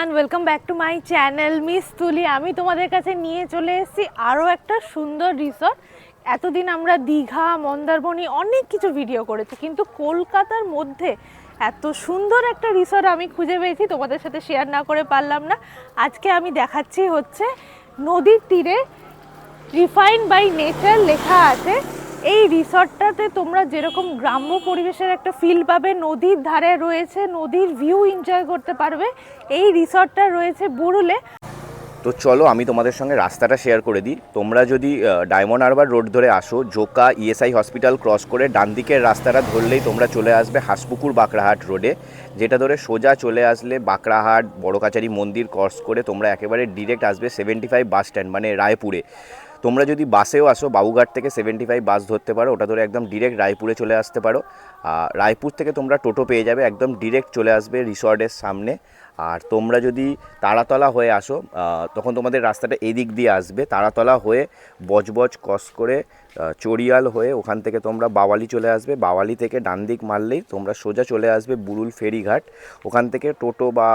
Everyone, welcome back to my channel miss তুলি। আমি তোমাদের কাছে নিয়ে চলে এসেছি আরও একটা সুন্দর রিসর্ট। এতদিন আমরা দীঘা, মন্দারমণি অনেক কিছু ভিডিও করেছি, কিন্তু কলকাতার মধ্যে এত সুন্দর একটা রিসর্ট আমি খুঁজে পেয়েছি, তোমাদের সাথে শেয়ার না করে পারলাম না। আজকে আমি দেখাচ্ছি হচ্ছে নদীর তীরে রিফাইন বাই নেচার লেখা আছে। এই রিসর্টটাতে তোমরা যেরকম গ্রাম্য পরিবেশের একটা ফিল পাবে, নদীর ধারে রয়েছে, নদীর ভিউ এনজয় করতে পারবে। এই রিসর্টটা রয়েছে বুড়ুলে। তো চলো আমি তোমাদের সঙ্গে রাস্তাটা শেয়ার করে দিই। তোমরা যদি ডায়মন্ড হারবার রোড ধরে আসো, জোকা ইএসআই হসপিটাল ক্রস করে ডান দিকের রাস্তাটা ধরলেই তোমরা চলে আসবে হাঁসপুকুর বাঁকড়াহাট রোডে, যেটা ধরে সোজা চলে আসলে বাঁকড়াহাট বড় কাচারি মন্দির ক্রস করে তোমরা একেবারে ডিরেক্ট আসবে 75 বাস স্ট্যান্ড, মানে রায়পুরে। তোমরা যদি বাসেও আসো, বাবুঘাট থেকে 75 বাস ধরতে পারো, ওটা ধরে একদম ডিরেক্ট রায়পুরে চলে আসতে পারো। রায়পুর থেকে তোমরা টোটো পেয়ে যাবে, একদম ডিরেক্ট চলে আসবে রিসর্টের সামনে। আর তোমরা যদি তারাতলা হয়ে আসো, তখন তোমাদের রাস্তাটা এদিক দিয়ে আসবে, তারাতলা হয়ে বজবজ ক্রস করে চড়িয়াল হয়ে ওখান থেকে তোমরা বাওয়ালি চলে আসবে। বাওয়ালি থেকে ডান দিক মারলেই তোমরা সোজা চলে আসবে বুরুল ফেরিঘাট। ওখান থেকে টোটো বা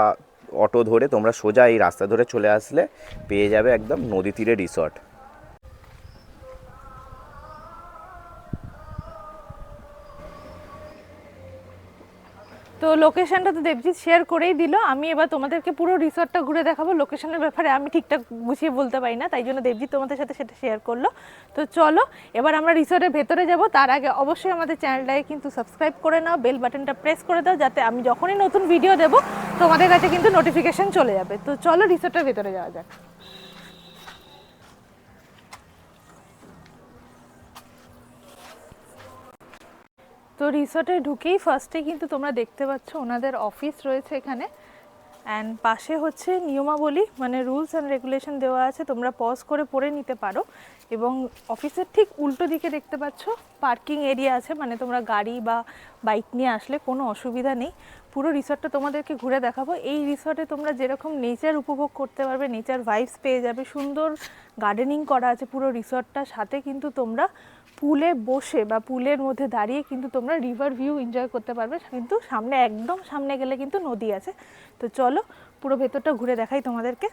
অটো ধরে তোমরা সোজা এই রাস্তা ধরে চলে আসলে পেয়ে যাবে একদম নদী তীরে রিসর্ট। তো লোকেশনটা তো দেবজিৎ শেয়ার করেই দিল। আমি এবার তোমাদেরকে পুরো রিসর্টটা ঘুরে দেখাবো। লোকেশনের ব্যাপারে আমি ঠিকঠাক গুছিয়ে বলতে পারি না, তাই জন্য দেবজিৎ তোমাদের সাথে সেটা শেয়ার করলো। তো চলো এবার আমরা রিসর্টের ভেতরে যাব। তার আগে অবশ্যই আমাদের চ্যানেলটাকে কিন্তু সাবস্ক্রাইব করে নাও, বেল বাটনটা প্রেস করে দাও, যাতে আমি যখনই নতুন ভিডিও দেবো তোমাদের কাছে কিন্তু নোটিফিকেশন চলে যাবে। তো চলো রিসর্টের ভেতরে যাওয়া যাক। তো রিসর্টে ঢুকেই ফার্স্টে কিন্তু তোমরা দেখতে পাচ্ছ ওনাদের অফিস রয়েছে এখানে, অ্যান্ড পাশে হচ্ছে নিয়মাবলী, মানে রুলস অ্যান্ড রেগুলেশন দেওয়া আছে, তোমরা পজ করে পড়ে নিতে পারো। এবং অফিসের ঠিক উল্টো দিকে দেখতে পাচ্ছ পার্কিং এরিয়া আছে, মানে তোমরা গাড়ি বা বাইক নিয়ে আসলে কোনো অসুবিধা নেই। পুরো রিসর্টটা তোমাদেরকে ঘুরে দেখাবো। এই রিসর্টে তোমরা যেরকম নেচার উপভোগ করতে পারবে, নেচার ভাইবস পেয়ে যাবে। সুন্দর গার্ডেনিং করা আছে পুরো রিসর্টটার সাথে, কিন্তু তোমরা পুলে বসে বা পুলের মধ্যে দাঁড়িয়ে কিন্তু তোমরা রিভার ভিউ এনজয় করতে পারবে। কিন্তু সামনে, একদম সামনে গেলে কিন্তু নদী আছে। তো চলো পুরো ভেতরটা ঘুরে দেখাই তোমাদেরকে।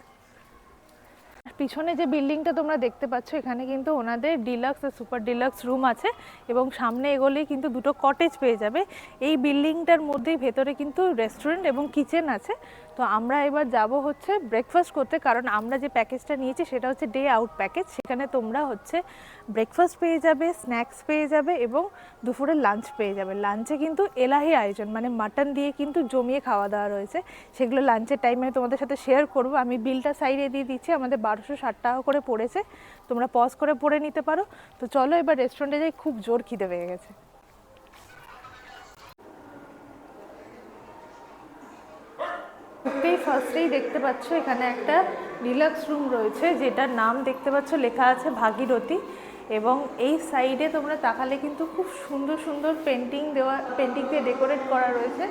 পিছনে যে বিল্ডিংটা তোমরা দেখতে পাচ্ছ, এখানে কিন্তু ওনাদের ডিলাক্স আর সুপার ডিলাক্স রুম আছে, এবং সামনে এগোলেই কিন্তু দুটো কটেজ পেয়ে যাবে। এই বিল্ডিংটার মধ্যেই ভেতরে কিন্তু রেস্টুরেন্ট এবং কিচেন আছে। তো আমরা এবার যাব হচ্ছে ব্রেকফাস্ট করতে, কারণ আমরা যে প্যাকেজটা নিয়েছি সেটা হচ্ছে ডে আউট প্যাকেজ। সেখানে তোমরা হচ্ছে ব্রেকফাস্ট পেয়ে যাবে, স্ন্যাক্স পেয়ে যাবে এবং দুপুরের লাঞ্চ পেয়ে যাবে। লাঞ্চে কিন্তু এলাহি আয়োজন, মানে মাটন দিয়ে কিন্তু জমিয়ে খাওয়া দাওয়া রয়েছে। সেগুলো লাঞ্চের টাইমে তোমাদের সাথে শেয়ার করব। আমি বিলটা সাইডে দিয়ে দিচ্ছি, আমাদের 1260 টাকা করে পড়েছে। তোমরা পজ করে পড়ে নিতে পারো। তো চলো এবার রেস্টুরেন্টে যাই, খুব জোর খিদে পেয়ে গেছে। ফার্স্টেই দেখতে পাচ্ছ এখানে একটা ডিলাক্স রুম রয়েছে, যেটার নাম দেখতে পাচ্ছ লেখা আছে ভাগীরথী। এবং এই সাইডে তোমরা তাকালে কিন্তু খুব সুন্দর সুন্দর পেন্টিং দিয়ে ডেকোরেট করা রয়েছে।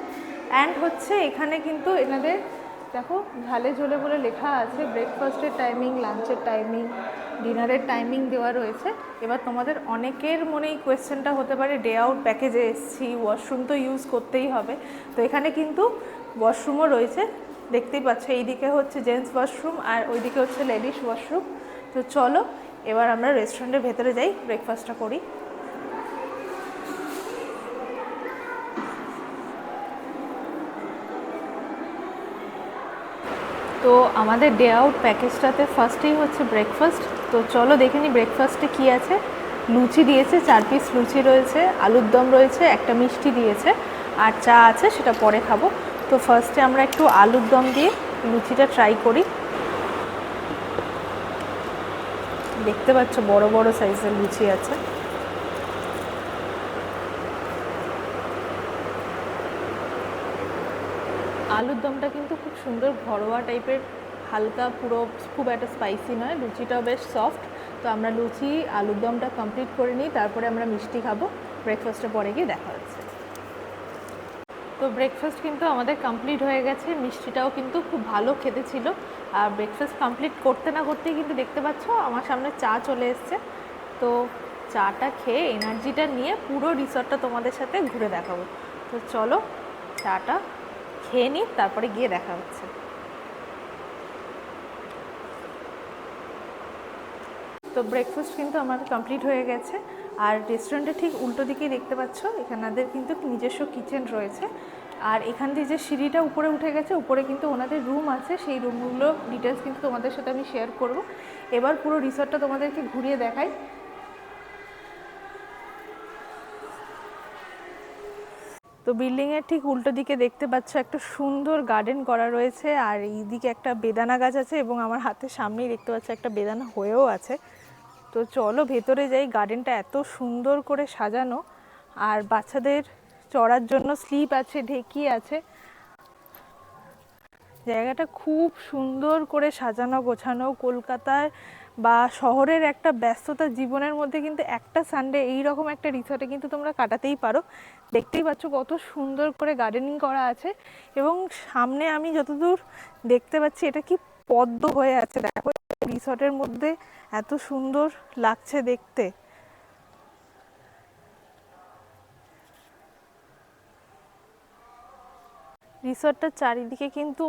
অ্যান্ড হচ্ছে এখানে কিন্তু এনাদের দেখো ঝালে ঝোলে বলে লেখা আছে। ব্রেকফাস্টের টাইমিং, লাঞ্চের টাইমিং, ডিনারের টাইমিং দেওয়া রয়েছে। এবার তোমাদের অনেকের মনে এই কোয়েশ্চেনটা হতে পারে, ডে আউট প্যাকেজে এসেছি, ওয়াশরুম তো ইউজ করতেই হবে। তো এখানে কিন্তু ওয়াশরুমও রয়েছে, দেখতেই পাচ্ছ। এইদিকে হচ্ছে জেন্টস ওয়াশরুম আর ওইদিকে হচ্ছে লেডিস ওয়াশরুম। তো চলো এবার আমরা রেস্টুরেন্টের ভেতরে যাই, ব্রেকফাস্টটা করি। তো আমাদের ডে আউট প্যাকেজটাতে ফার্স্টেই হচ্ছে ব্রেকফাস্ট। তো চলো দেখে নিই ব্রেকফাস্টে কী আছে। লুচি দিয়েছে, 4 পিস লুচি রয়েছে, আলুর দম রয়েছে, একটা মিষ্টি দিয়েছে, আর চা আছে, সেটা পরে খাবো। তো ফার্স্টে আমরা একটু আলুর দম দিয়ে লুচিটা ট্রাই করি। দেখতে পাচ্ছ বড় বড় সাইজের লুচি আছে। আলুর দমটা কিন্তু খুব সুন্দর ঘরোয়া টাইপের, হালকা, পুরো খুব একটা স্পাইসি নয়। লুচিটাও বেশ সফট। তো আমরা লুচি আলুর দমটা কমপ্লিট করে নিই, তারপরে আমরা মিষ্টি খাবো। ব্রেকফাস্টের পরে গিয়ে দেখা হচ্ছে। তো ব্রেকফাস্ট কিন্তু আমাদের কমপ্লিট হয়ে গেছে। মিষ্টিটাও কিন্তু খুব ভালো খেতে ছিল। আর ব্রেকফাস্ট কমপ্লিট করতে না করতেই কিন্তু দেখতে পাচ্ছ আমার সামনে চা চলে এসছে। তো চাটা খেয়ে এনার্জিটা নিয়ে পুরো রিসর্টটা তোমাদের সাথে ঘুরে দেখাবো। তো চলো চাটা খেয়ে নিই, তারপরে গিয়ে দেখা হচ্ছে। তো ব্রেকফাস্ট কিন্তু আমার কমপ্লিট হয়ে গেছে। আর রেস্টুরেন্টের ঠিক উল্টো দিকেই দেখতে পাচ্ছ এখানাদের কিন্তু নিজস্ব কিচেন রয়েছে। আর এখান দিয়ে যে সিঁড়িটা উপরে উঠে গেছে, উপরে কিন্তু ওনাদের রুম আছে, সেই রুমগুলো ডিটেলস কিন্তু তোমাদের সাথে আমি শেয়ার করব। এবার পুরো রিসর্টটা তোমাদেরকে ঘুরিয়ে দেখাই। তো বিল্ডিংয়ের ঠিক উল্টো দিকে দেখতে পাচ্ছ একটা সুন্দর গার্ডেন করা রয়েছে, আর এইদিকে একটা বেদানা গাছ আছে এবং আমার হাতের সামনেই দেখতে পাচ্ছ একটা বেদানা হয়েও আছে। তো চলো ভেতরে যাই। গার্ডেনটা এত সুন্দর করে সাজানো, আর বাচ্চাদের চড়ার জন্য স্লিপ আছে, ঢেকি আছে। জায়গাটা খুব সুন্দর করে সাজানো গোছানো। কলকাতায় বা শহরের একটা ব্যস্ততা জীবনের মধ্যে কিন্তু একটা সানডে এইরকম একটা রিসর্টে কিন্তু তোমরা কাটাতেই পারো। দেখতেই পাচ্ছ কত সুন্দর করে গার্ডেনিং করা আছে, এবং সামনে আমি যতদূর দেখতে পাচ্ছি এটা কি পদ্ম হয়ে আছে। দেখো রিসর্টের মধ্যে এত সুন্দর লাগছে দেখতে। রিসর্টটার চারিদিকে কিন্তু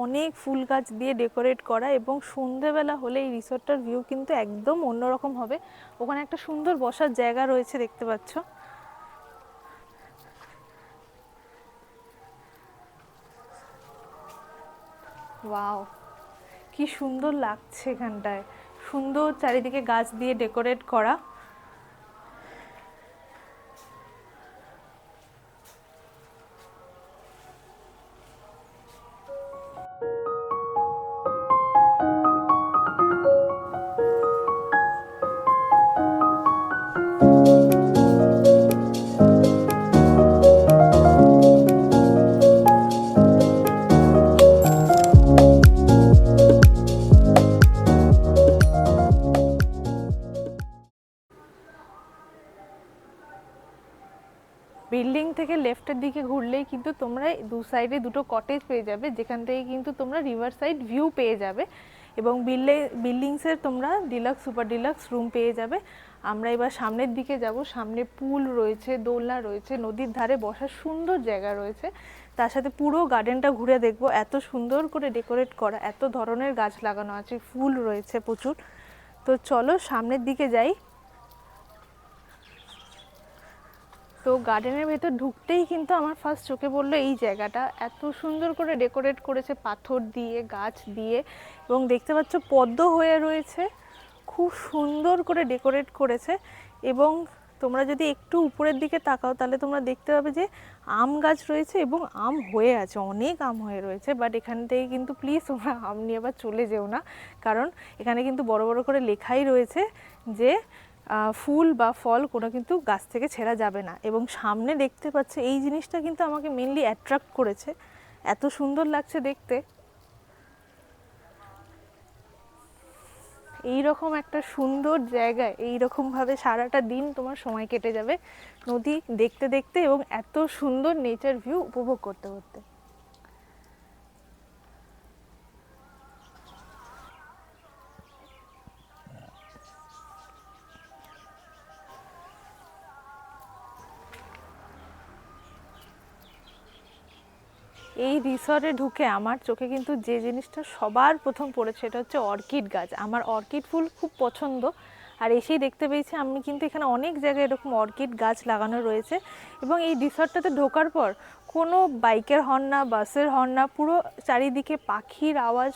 অনেক ফুল গাছ দিয়ে ডেকোরেট করা, এবং সন্ধেবেলা হলে এই রিসর্টটার ভিউ কিন্তু একদম অন্যরকম হবে। ওখানে একটা সুন্দর বসার জায়গা রয়েছে দেখতে পাচ্ছ। ওয়াও, কি সুন্দর লাগছে এখানটায়, সুন্দর চারিদিকে গাছ দিয়ে ডেকোরেট করা। বিল্ডিং থেকে লেফটের দিকে ঘুরলেই কিন্তু তোমরা দু সাইডে দুটো কটেজ পেয়ে যাবে, যেখান থেকে কিন্তু তোমরা রিভার সাইড ভিউ পেয়ে যাবে, এবং বিল্ডিংসের তোমরা ডিলাক্স সুপার ডিলাক্স রুম পেয়ে যাবে। আমরা এবার সামনের দিকে যাব। সামনে পুল রয়েছে, দোলনা রয়েছে, নদীর ধারে বসার সুন্দর জায়গা রয়েছে, তার সাথে পুরো গার্ডেনটা ঘুরে দেখব। এত সুন্দর করে ডেকোরেট করা, এত ধরনের গাছ লাগানো আছে, ফুল রয়েছে প্রচুর। তো চলো সামনের দিকে যাই। তো গার্ডেনের ভেতর ঢুকতেই কিন্তু আমার ফার্স্ট চোখে পড়লো এই জায়গাটা। এত সুন্দর করে ডেকোরেট করেছে পাথর দিয়ে, গাছ দিয়ে, এবং দেখতে পাচ্ছ পদ্ম হয়ে রয়েছে, খুব সুন্দর করে ডেকোরেট করেছে। এবং তোমরা যদি একটু উপরের দিকে তাকাও তাহলে তোমরা দেখতে পাবে যে আম গাছ রয়েছে এবং আম হয়ে আছে, অনেক আম হয়ে রয়েছে। বাট এখান থেকে কিন্তু প্লিজ তোমরা আম নিয়ে আবার চলে যেও না, কারণ এখানে কিন্তু বড় বড় করে লেখাই রয়েছে যে ফুল বা ফল কোনো কিন্তু গাছ থেকে ছেঁড়া যাবে না। এবং সামনে দেখতে পাচ্ছ এই জিনিসটা কিন্তু আমাকে মেনলি অ্যাট্রাক্ট করেছে, এত সুন্দর লাগছে দেখতে। এইরকম একটা সুন্দর জায়গায় এইরকমভাবে সারাটা দিন তোমার সময় কেটে যাবে নদী দেখতে দেখতে এবং এত সুন্দর নেচার ভিউ উপভোগ করতে করতে। এই রিসর্টে ঢুকে আমার চোখে কিন্তু যে জিনিসটা সবার প্রথম পড়েছে সেটা হচ্ছে অর্কিড গাছ। আমার অর্কিড ফুল খুব পছন্দ, আর এসেই দেখতে পেয়েছি আমি কিন্তু এখানে অনেক জায়গায় এরকম অর্কিড গাছ লাগানো রয়েছে। এবং এই রিসর্টটাতে ঢোকার পর কোনো বাইকের হর্ন না, বাসের হর্ন না, পুরো চারিদিকে পাখির আওয়াজ,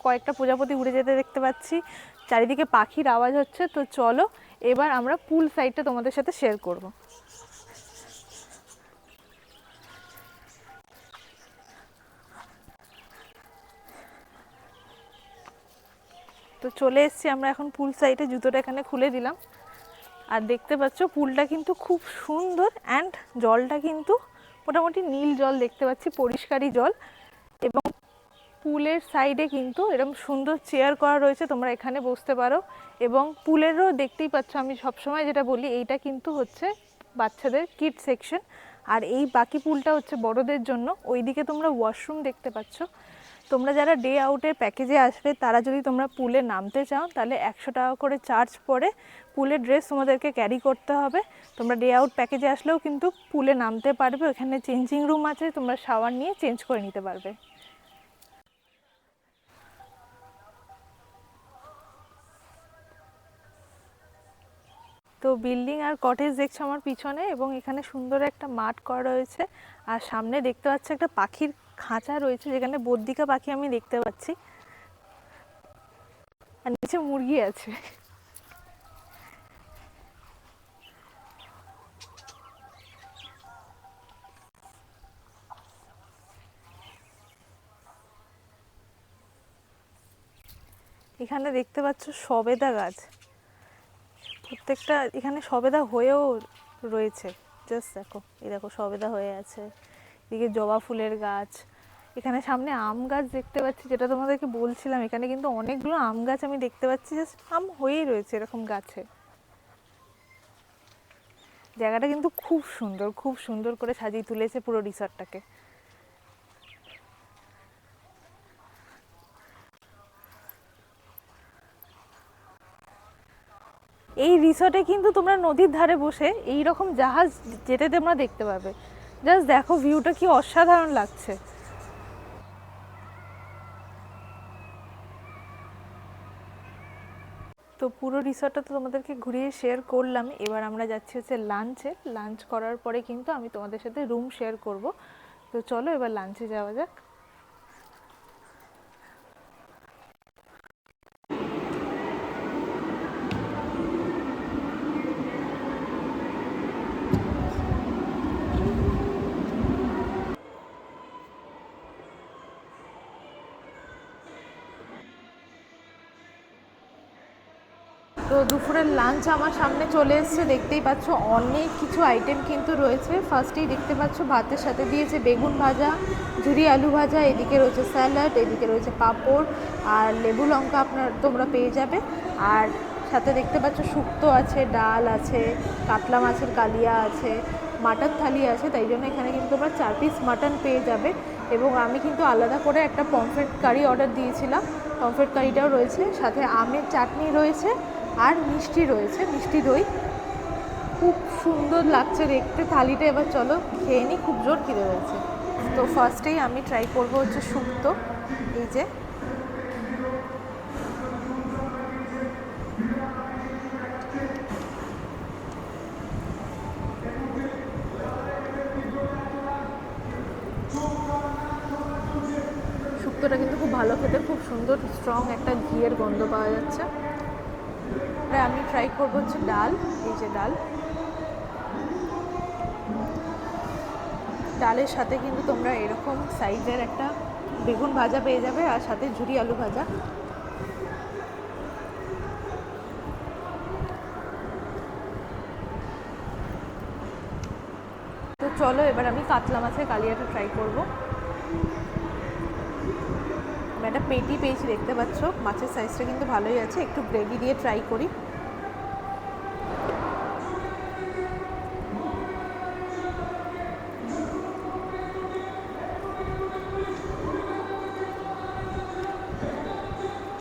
কয়েকটা প্রজাপতি উড়ে যেতে দেখতে পাচ্ছি, চারিদিকে পাখির আওয়াজ হচ্ছে। তো চলো এবার আমরা পুল সাইডটা তোমাদের সাথে শেয়ার করব। তো চলে এসেছি আমরা এখন পুল সাইডে, জুতোটা এখানে খুলে দিলাম। আর দেখতে পাচ্ছ পুলটা কিন্তু খুব সুন্দর, অ্যান্ড জলটা কিন্তু মোটামুটি নীল জল দেখতে পাচ্ছি, পরিষ্কারই জল। এবং পুলের সাইডে কিন্তু এরকম সুন্দর চেয়ার করা রয়েছে, তোমরা এখানে বসতে পারো। এবং পুলেরও দেখতেই পাচ্ছ, আমি সবসময় যেটা বলি এইটা কিন্তু হচ্ছে বাচ্চাদের কিড সেকশন, আর এই বাকি পুলটা হচ্ছে বড়দের জন্য। ওইদিকে তোমরা ওয়াশরুম দেখতে পাচ্ছ। তোমরা যারা ডে আউটের প্যাকেজে আসবে তারা যদি তোমরা পুলে নামতে চাও তাহলে 100 টাকা করে চার্জ পড়ে। পুলের ড্রেস তোমাদেরকে ক্যারি করতে হবে। তোমরা ডে আউট প্যাকেজে আসলেও কিন্তু পুলে নামতে পারবে, ওখানে চেঞ্জিং রুম আছে, তোমরা শাওয়ার নিয়ে চেঞ্জ করে নিতে পারবে। তো বিল্ডিং আর কটেজ দেখছো আমার পিছনে, এবং এখানে সুন্দর একটা মাঠ করা রয়েছে। আর সামনে দেখতে পাচ্ছি একটা পাখির খাঁচা রয়েছে, যেখানে বদ্রিকা পাখি আমি দেখতে পাচ্ছি, আর নিচে মুরগি আছে। এখানে দেখতে পাচ্ছ সবেদা গাছ, প্রত্যেকটা এখানে সবেদা হয়েও রয়েছে। জাস্ট দেখো, এই দেখো সবেদা হয়ে আছে, এদিকে জবা ফুলের গাছ, এখানে সামনে আম গাছ দেখতে পাচ্ছি, যেটা তোমাদেরকে বলছিলাম। এখানে কিন্তু অনেকগুলো আম গাছ আমি দেখতে পাচ্ছি, জাস্ট আম হয়েই রয়েছে এরকম গাছে। জায়গাটা কিন্তু খুব সুন্দর, খুব সুন্দর করে সাজিয়ে তুলেছে পুরো রিসর্টটাকে। এই রিসর্টে কিন্তু তোমরা নদীর ধারে বসে এই রকম জাহাজ যেতে তোমরা দেখতে পাবে। জাস্ট দেখো ভিউটা কি অসাধারণ লাগছে। তো পুরো রিসর্টটা তো তোমাদেরকে ঘুরিয়ে শেয়ার করলাম। এবার আমরা যাচ্ছি হচ্ছে লাঞ্চে। লাঞ্চ করার পরে কিন্তু আমি তোমাদের সাথে রুম শেয়ার করব। তো চলো এবার লাঞ্চে যাওয়া যাক। তো দুপুরের লাঞ্চ আমার সামনে চলে এসছে, দেখতেই পাচ্ছ অনেক কিছু আইটেম কিন্তু রয়েছে। ফার্স্টেই দেখতে পাচ্ছ ভাতের সাথে দিয়েছে বেগুন ভাজা, ঝুরি আলু ভাজা, এদিকে রয়েছে স্যালাড, এদিকে রয়েছে পাঁপড় আর লেবু লঙ্কা তোমরা পেয়ে যাবে। আর সাথে দেখতে পাচ্ছ শুক্তো আছে, ডাল আছে, কাতলা মাছের কালিয়া আছে, মাটন থালি আছে। তাই জন্য এখানে কিন্তু তোমরা 4 পিস মাটন পেয়ে যাবে। এবং আমি কিন্তু আলাদা করে একটা পমফ্রেট কারি অর্ডার দিয়েছিলাম, পমফ্রেট কারিটাও রয়েছে, সাথে আমের চাটনি রয়েছে আর মিষ্টি রয়েছে, মিষ্টি দই। খুব সুন্দর লাগছে দেখতে থালিটা। এবার চলো খেয়ে নিই, খুব জোর খিদে হয়েছে। তো ফার্স্টেই আমি ট্রাই করবো হচ্ছে শুক্তো। এই যে শুক্তোটা কিন্তু খুব ভালো খেতে, খুব সুন্দর স্ট্রং একটা ঘিয়ের গন্ধ পাওয়া যাচ্ছে। আমি ট্রাই করবো হচ্ছে ডাল। এই যে ডাল, ডালের সাথে কিন্তু তোমরা এরকম সাইজের একটা বেগুন ভাজা পেয়ে যাবে, আর সাথে ঝুরি আলু ভাজা। তো চলো এবার আমি কাতলা মাছের কালিয়াটা ট্রাই করবো। আমি একটা পেটি পেয়েছি, দেখতে পাচ্ছ মাছের সাইজটা কিন্তু ভালোই আছে। একটু গ্রেভি দিয়ে ট্রাই করি।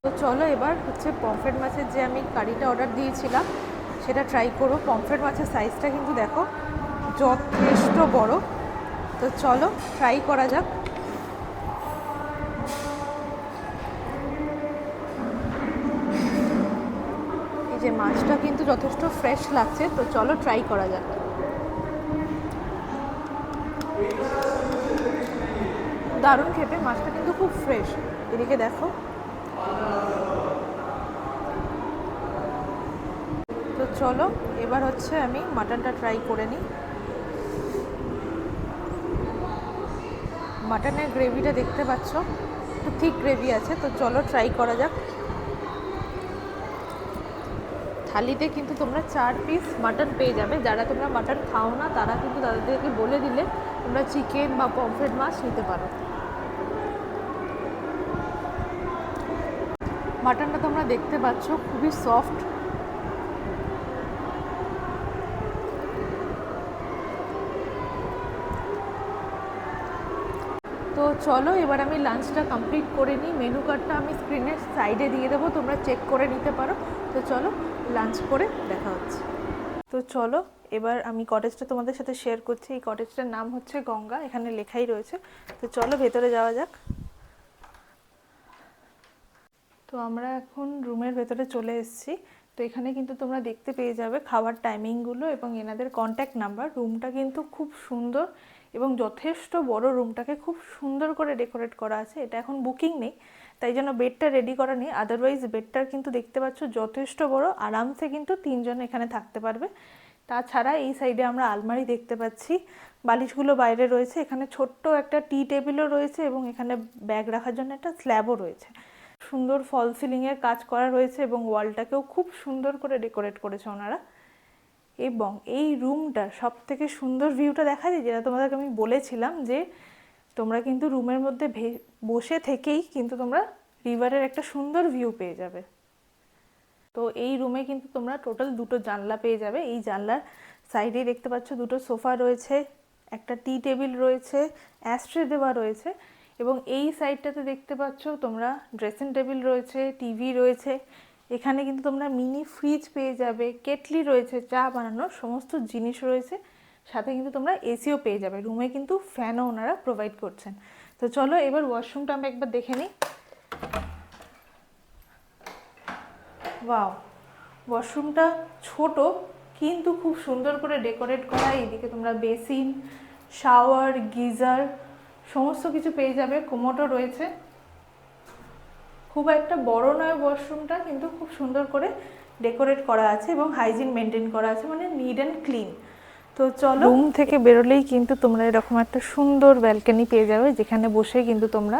তো চলো এবার হচ্ছে পমফ্রেট মাছের যে আমি কারিটা অর্ডার দিয়েছিলাম সেটা ট্রাই করবো। পমফ্রেট মাছের সাইজটা কিন্তু দেখো যথেষ্ট বড়। তো চলো ট্রাই করা যাক। এই যে মাছটা কিন্তু যথেষ্ট ফ্রেশ লাগছে, তো চলো ট্রাই করা যাক। দারুণ খেতে, মাছটা কিন্তু খুব ফ্রেশ। এদিকে দেখো। তো চলো এবার হচ্ছে আমি মাটনটা ট্রাই করে নিই। মাটনের গ্রেভিটা দেখতে পাচ্ছ একটু থিক গ্রেভি আছে। তো চলো ট্রাই করা যাক। থালিতে কিন্তু তোমরা 4 পিস মাটন পেয়ে যাবে। যারা তোমরা মাটন খাও না তারা কিন্তু তাদেরকে বলে দিলে তোমরা চিকেন বা পমফ্রেট মাছ নিতে পারো। মাটনটা তোমরা দেখতে পাচ্ছ খুবই সফট। তো চলো এবার আমি লাঞ্চটা কমপ্লিট করে নিই। মেনু কার্ডটা আমি স্ক্রিনের সাইডে দিয়ে দেবো, তোমরা চেক করে নিতে পারো। তো চলো লাঞ্চ করে দেখা হচ্ছে। তো চলো এবার আমি কটেজটা তোমাদের সাথে শেয়ার করছি। এই কটেজটার নাম হচ্ছে গঙ্গা, এখানে লেখাই রয়েছে। তো চলো ভেতরে যাওয়া যাক। তো আমরা এখন রুমের ভেতরে চলে এসেছি। তো এখানে কিন্তু তোমরা দেখতে পেয়ে যাবে খাওয়ার টাইমিংগুলো এবং এনাদের কন্ট্যাক্ট নাম্বার। রুমটা কিন্তু খুব সুন্দর এবং যথেষ্ট বড়, রুমটাকে খুব সুন্দর করে ডেকোরেট করা আছে। এটা এখন বুকিং নেই, তাই জন্য বেডটা রেডি করা নেই, আদারওয়াইজ বেডটার কিন্তু দেখতে পাচ্ছ যথেষ্ট বড়, আরামসে কিন্তু 3 জন এখানে থাকতে পারবে। তাছাড়া এই সাইডে আমরা আলমারি দেখতে পাচ্ছি, বালিশগুলো বাইরে রয়েছে, এখানে ছোট্ট একটা টি টেবিলও রয়েছে এবং এখানে ব্যাগ রাখার জন্য একটা স্ল্যাবও রয়েছে। সুন্দর ফল সিলিংয়ের কাজ করা রয়েছে এবং ওয়ালটাকেও খুব সুন্দর করে ডেকোরেট করেছে ওনারা। এবং এই রুমটার সব থেকে সুন্দর ভিউটা দেখা যায়, যেটা তোমাদেরকে আমি বলেছিলাম যে তোমরা কিন্তু রুমের মধ্যে বসে থেকেই কিন্তু তোমরা রিভারের একটা সুন্দর ভিউ পেয়ে যাবে। তো এই রুমে কিন্তু তোমরা টোটাল 2টো জানলা পেয়ে যাবে। এই জানলার সাইডে দেখতে পাচ্ছ 2টো সোফা রয়েছে, একটা টি টেবিল রয়েছে, অ্যাস্ট্রে দেওয়া রয়েছে এবং এই সাইডটাতে দেখতে পাচ্ছ তোমরা ড্রেসিং টেবিল রয়েছে, টিভি রয়েছে। এখানে কিন্তু তোমরা মিনি ফ্রিজ পেয়ে যাবে, কেটলি রয়েছে, চা বানানোর সমস্ত জিনিস রয়েছে, সাথে কিন্তু তোমরা এসিও পেয়ে যাবে। রুমে কিন্তু ফ্যানও ওনারা প্রোভাইড করছেন। তো চলো এবার ওয়াশরুমটা আমরা একবার দেখে নিই। ওয়াও, ওয়াশরুমটা ছোট কিন্তু খুব সুন্দর করে ডেকোরেট করা। এইদিকে তোমরা বেসিন, শাওয়ার, গিজার সমস্ত কিছু পেয়ে যাবে, কোমোডও রয়েছে। খুব একটা বড় নয় ওয়াশরুমটা, কিন্তু খুব সুন্দর করে ডেকোরেট করা আছে এবং হাইজিন মেনটেন করা আছে, মানে নিট অ্যান্ড ক্লিন। তো চলো, রুম থেকে বেরোলেই কিন্তু তোমরা এরকম একটা সুন্দর ব্যালকনি পেয়ে যাবে, যেখানে বসে কিন্তু তোমরা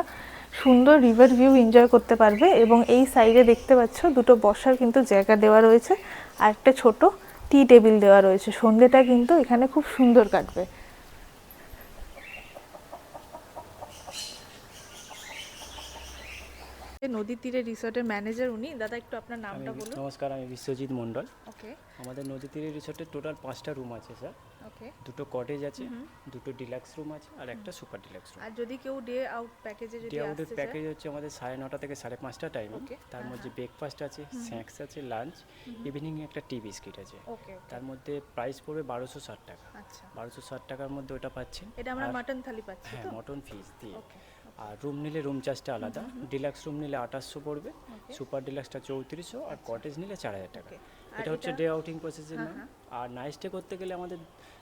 সুন্দর রিভার ভিউ এনজয় করতে পারবে। এবং এই সাইডে দেখতে পাচ্ছ 2টো বসার কিন্তু জায়গা দেওয়া রয়েছে আর একটা ছোট টি টেবিল দেওয়া রয়েছে। সন্ধ্যেটা কিন্তু এখানে খুব সুন্দর কাটবে। নদীর তীরে রিসর্টের ম্যানেজার উনি। দাদা একটু আপনার নামটা বলুন। নমস্কার, আমি বিশ্বজিৎ মণ্ডল। ওকে। আমাদের নদী তীরে রিসর্টে টোটাল 5টা রুম আছে স্যার। ওকে। 2টো কটেজ আছে, 2টো ডিলাক্স রুম আছে আর একটা সুপার ডিলাক্স রুম। আর যদি কেউ ডে আউট প্যাকেজে যদি ডে আউটের আসতে চায়, প্যাকেজ হচ্ছে আমাদের 9:30 থেকে 5:30 টাইম। তার মধ্যে ব্রেকফাস্ট আছে, স্ন্যাক্স আছে, লাঞ্চ, ইভিনিং একটা টি বিস্কিট আছে। ওকে। তার মধ্যে প্রাইস পড়বে 1260 টাকা। আচ্ছা, 1260 টাকার মধ্যে ওটা পাচ্ছেন। এটা আমরা মাটন থালি পাচ্ছি হ্যাঁ, তো? মটন ফিস দিয়ে। ওকে। আর রুম নিলে রুম চার্জটা আলাদা। ডিলাক্স রুম নিলে 2800 পড়বে, সুপার ডিলাক্সটা 3400 আর কটেজ নিলে 4000 টাকা। এটা হচ্ছে ডে আউটিং প্রসেসিং ম্যাম। আর নাইট স্টে করতে গেলে আমাদের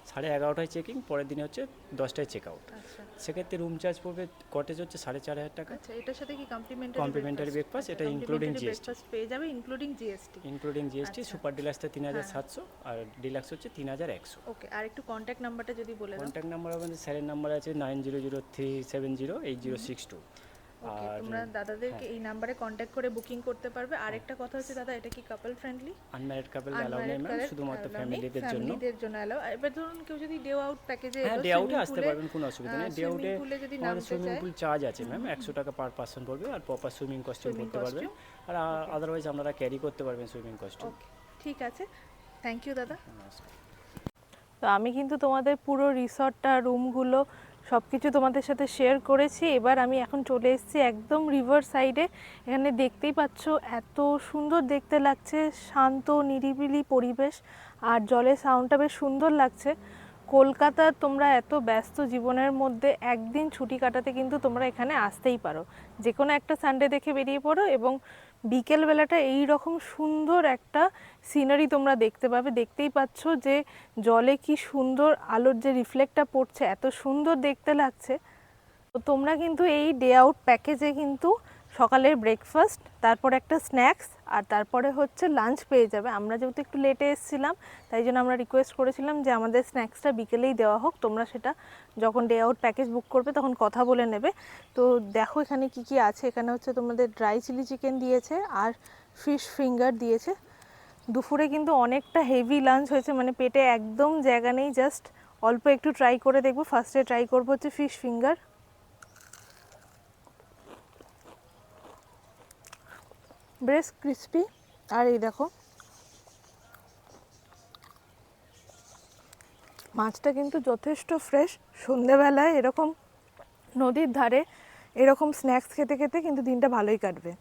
11:30টায় চেকিং, পরের দিনে হচ্ছে 10টায় চেক আউট। আচ্ছা সেক্ষেত্রে রুম চার্জ পড়বে, কটেজ হচ্ছে 4500 টাকা। আচ্ছা, এটার সাথে কি কমপ্লিমেন্টারি ব্রেকফাস্ট, এটা ইনক্লুডিং জিএসটি। ব্রেকফাস্ট পেয়ে যাবে including GST. Including GST. Super ডিলাক্সটা 3700 আর ডিলাক্স হচ্ছে 3100। ওকে। আর একটু কন্ট্যাক্ট নাম্বারটা যদি বলে দাও। কন্ট্যাক্ট নাম্বার আমাদের স্যারের নাম্বার আছে 9003708062। ওকে, আর তোমরা দাদাদেরকে এই নাম্বারে কন্ট্যাক্ট করে বুকিং করতে পারবে। আরেকটা কথা হচ্ছে দাদা, এটা কি কাপল ফ্রেন্ডলি? আনম্যারিড কাপল অ্যালাউ নেই ম্যাম, শুধুমাত্র ফ্যামিলিদের জন্য। ফ্যামিলিদের জন্য অ্যালাউ। এবার ধরুন কেউ যদি ডে আউট প্যাকেজে হ্যাঁ, ডে আউটে আসতে পারবেন, কোনো অসুবিধা নেই। ডে আউটে যদি আমাদের নামতে সুইমিং চায়, পুল চার্জ আছে ম্যাম, 100 টাকা পার পারসন পড়বে আর প্রপার সুইমিং কস্টিউম করতে পারবেন। আর আদারওয়াইজ আপনারা ক্যারি করতে পারবেন সুইমিং কস্টিউম। ওকে, ঠিক আছে, থ্যাংক ইউ দাদা। নমস্কার। তো আমি কিন্তু তোমাদের পুরো রিসর্টটা, রুমগুলো সব কিছু তোমাদের সাথে শেয়ার করেছি। এবার আমি এখন চলে এসেছি একদম রিভার সাইডে। এখানে দেখতেই পাচ্ছ এত সুন্দর দেখতে লাগছে, শান্ত নিরিবিলি পরিবেশ আর জলের সাউন্ডটা বেশ সুন্দর লাগছে। কলকাতার তোমরা এত ব্যস্ত জীবনের মধ্যে একদিন ছুটি কাটাতে কিন্তু তোমরা এখানে আসতেই পারো। যে কোনো একটা সানডে দেখে বেরিয়ে পড়ো এবং বিকেলবেলাটা এই রকম সুন্দর একটা সিনারি তোমরা দেখতে পাবে। দেখতেই পাচ্ছ যে জলে কি সুন্দর আলোর যে রিফ্লেক্টটা পড়ছে, এত সুন্দর দেখতে লাগছে। তো তোমরা কিন্তু এই ডে আউট প্যাকেজে কিন্তু সকালের ব্রেকফাস্ট, তারপর একটা স্ন্যাক্স আর তারপরে হচ্ছে লাঞ্চ পেয়ে যাবে। আমরা যেহেতু একটু লেটে এসেছিলাম, তাই জন্য আমরা রিকোয়েস্ট করেছিলাম যে আমাদের স্ন্যাক্সটা বিকেলেই দেওয়া হোক। তোমরা সেটা যখন ডে আউট প্যাকেজ বুক করবে তখন কথা বলে নেবে। তো দেখো এখানে কি কি আছে। এখানে হচ্ছে তোমাদের ড্রাই চিলি চিকেন দিয়েছে আর ফিশ ফিঙ্গার দিয়েছে। দুপুরে কিন্তু অনেকটা হেভি লাঞ্চ হয়েছে, মানে পেটে একদম জায়গা নেই। জাস্ট অল্প একটু ট্রাই করে দেখবো। ফার্স্টে ট্রাই করবো হচ্ছে ফিশ ফিঙ্গার। বেশ ক্রিস্পি। আর এই দেখো মাছটা কিন্তু যথেষ্ট ফ্রেশ। সন্ধেবেলায় এরকম নদীর ধারে এরকম স্ন্যাক্স খেতে খেতে কিন্তু দিনটা ভালোই কাটবে।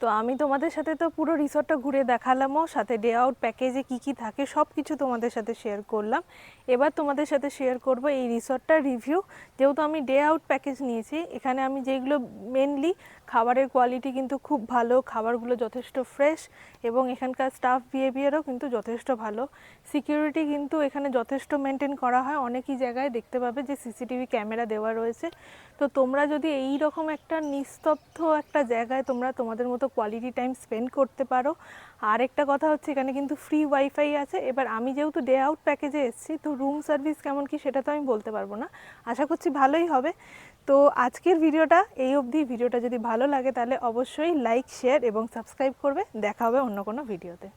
তো তো আমি তোমাদের সাথে তো পুরো রিসর্টটা ঘুরে দেখালামও, সাথে ডে আউট প্যাকেজে কি কি থাকে সব কিছু তোমাদের সাথে শেয়ার করলাম। এবার তোমাদের সাথে শেয়ার করব এই রিসর্টটার রিভিউ। যেহেতু আমি ডে আউট প্যাকেজ নিয়েছি, এখানে আমি যেগুলো মেনলি খাবারের কোয়ালিটি কিন্তু খুব ভালো, খাবারগুলো যথেষ্ট ফ্রেশ এবং এখানকার স্টাফ বিহেভিয়ারও কিন্তু যথেষ্ট ভালো। সিকিউরিটি কিন্তু এখানে যথেষ্ট মেনটেন করা হয়, অনেকই জায়গায় দেখতে পাবে যে সিসিটিভি ক্যামেরা দেওয়া রয়েছে। তো তোমরা যদি এই রকম একটা নিস্তব্ধ একটা জায়গায় তোমরা তোমাদের মতো কোয়ালিটি টাইম স্পেন্ড করতে পারো। আর একটা কথা হচ্ছে এখানে কিন্তু ফ্রি ওয়াইফাই আছে। এবার আমি যেহেতু ডে আউট প্যাকেজে এসেছি, তো রুম সার্ভিস কেমন কি সেটা তো আমি বলতে পারবো না, আশা করছি ভালোই হবে। তো আজকের ভিডিওটা এই অবধি। ভিডিওটা যদি ভালো লাগে তাহলে অবশ্যই লাইক, শেয়ার এবং সাবস্ক্রাইব করবে। দেখা হবে অন্য কোনো ভিডিওতে।